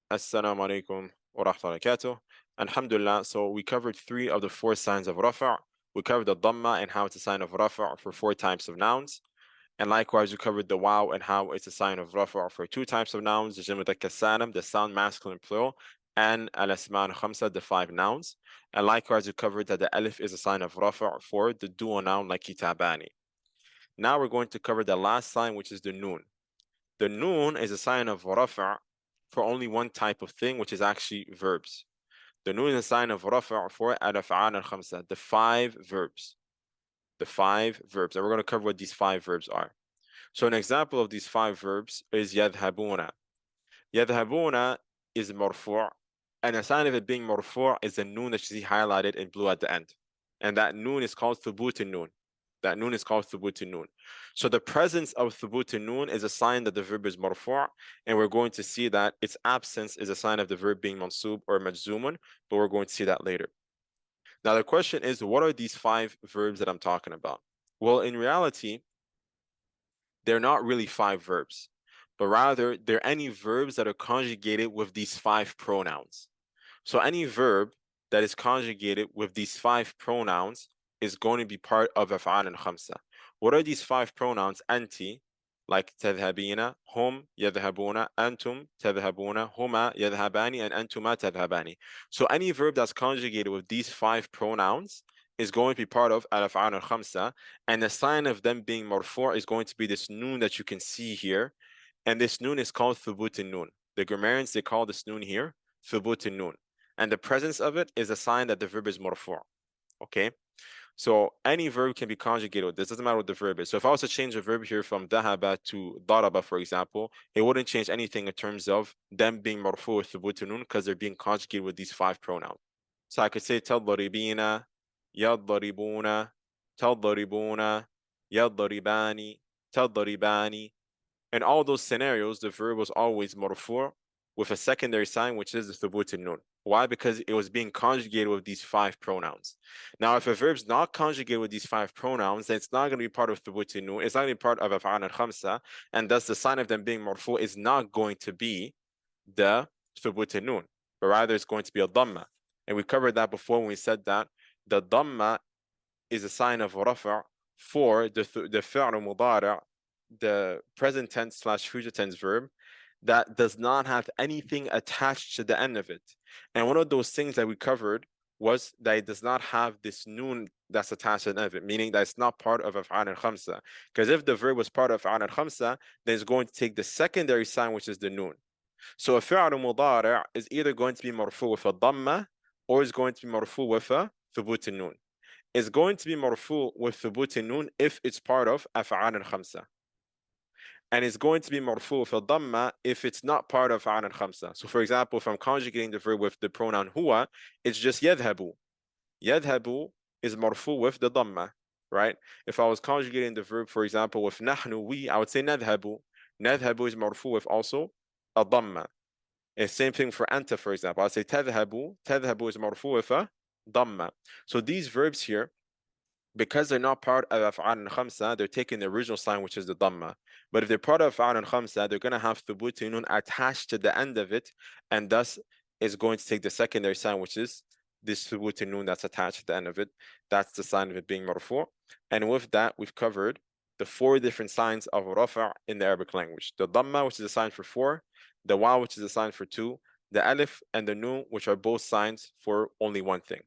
Assalamu alaikum wa rahmatullahi wa barakatuh. Alhamdulillah. So we covered 3 of the 4 signs of rafa'. We covered the dhamma and how it's a sign of rafa' for 4 types of nouns. And likewise, we covered the waw and how it's a sign of rafa' for 2 types of nouns, the jamu salam, the sound masculine plural, and al-asma' al-khamsa, the 5 nouns. And likewise, we covered that the alif is a sign of rafa' for the dual noun like kitabani. Now we're going to cover the last sign, which is the noon. The noon is a sign of rafa' for only one type of thing, which is actually verbs. The noon is a sign of rafa' for al-af'al al-khamsa, the 5 verbs. The 5 verbs. And we're going to cover what these 5 verbs are. So an example of these 5 verbs is yadhabuna. Yadhabuna is marfu', and a sign of it being marfu' is the noon that you see highlighted in blue at the end. And that noon is called thubut noon. That noon is called thubut noon. So the presence of thubut noon is a sign that the verb is marfu', and we're going to see that its absence is a sign of the verb being mansub or majzumun, but we're going to see that later. Now the question is, what are these 5 verbs that I'm talking about? Well, in reality, they're not really 5 verbs, but rather they're any verbs that are conjugated with these 5 pronouns. So any verb that is conjugated with these 5 pronouns is going to be part of af'al al-khamsa. What are these 5 pronouns? Anti, like tadhabina, hum yadhabuna, antum tadhabuna, huma yadhabani, and antuma tadhabani. So any verb that's conjugated with these 5 pronouns is going to be part of al-af'al al-khamsa, and the sign of them being marfu' is going to be this noon that you can see here, and this noon is called thubut noon. The grammarians, they call this noon here thubut noon, and the presence of it is a sign that the verb is marfu'. Okay, so any verb can be conjugated with this. Doesn't matter what the verb is. So if I was to change a verb here from dahaba to daraba, for example, it wouldn't change anything in terms of them being marfu' with thubut noon because they're being conjugated with these 5 pronouns. So I could say tadribina, yadribuna, tadribuna, yadribani, tadribani. In all those scenarios, the verb was always marfu' with a secondary sign, which is the thubut nun. Why? Because it was being conjugated with these 5 pronouns. Now, if a verb's not conjugated with these 5 pronouns, then it's not going to be part of thubut nun. It's not going to be part of af'al al-khamsa, and thus the sign of them being marfu' is not going to be the thubut nun, but rather it's going to be a dhamma. And we covered that before when we said that the dhamma is a sign of rafa' for the fi'l mudari', the present tense / future tense verb that does not have anything attached to the end of it. And one of those things that we covered was that it does not have this noon that's attached to the end of it, meaning that it's not part of af'al al-khamsa. Because if the verb was part of af'al al-khamsa, then it's going to take the secondary sign, which is the noon. So a fi'l mudari' is either going to be marfu' with a dhamma or is going to be marfu' with a thubut noon. It's going to be marfu' with thubut noon if it's part of af'al al-khamsa. And it's going to be marfu' with a dhamma if it's not part of af'al al-khamsa. So for example, if I'm conjugating the verb with the pronoun huwa, it's just yadhabu. Yadhabu is marfu' with the dhamma, right? If I was conjugating the verb, for example, with nahnu, we, I would say nadhabu. Nadhabu is marfu' with also a dhamma. And same thing for anta, for example. I'll say tadhabu. Tadhabu is marfu' with a dhamma. So these verbs here, because they're not part of af'al al-khamsa, they're taking the original sign, which is the dhamma. But if they're part of af'al al-khamsa, they're going to have thubut nun attached to the end of it, and thus is going to take the secondary sign, which is this thubut nun that's attached to the end of it. That's the sign of it being marfu'. And with that, we've covered the 4 different signs of rafa' in the Arabic language. The dhamma, which is a sign for 4, the waw, which is a sign for 2, the alif and the noon, which are both signs for only one thing.